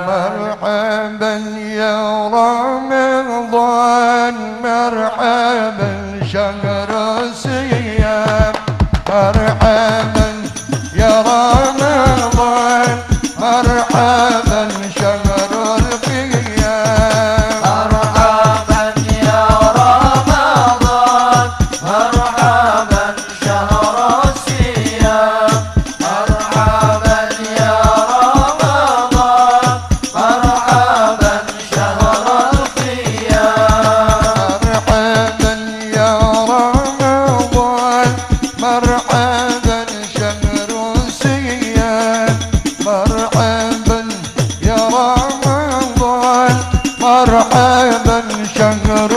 مرحبا يا رمضان، مرحبا شهر الصيام، مرحبا يا رمضان، مرحبا شهر القيام، مرحبا يا رمضان، مرحبا شهر الصيام، مرحبا يا رمضان، مرحبا شهر القيام، مرحبا يا رمضان، مرحبا شهر الصيام، مرحبا يا رمضان، مرحبا شهر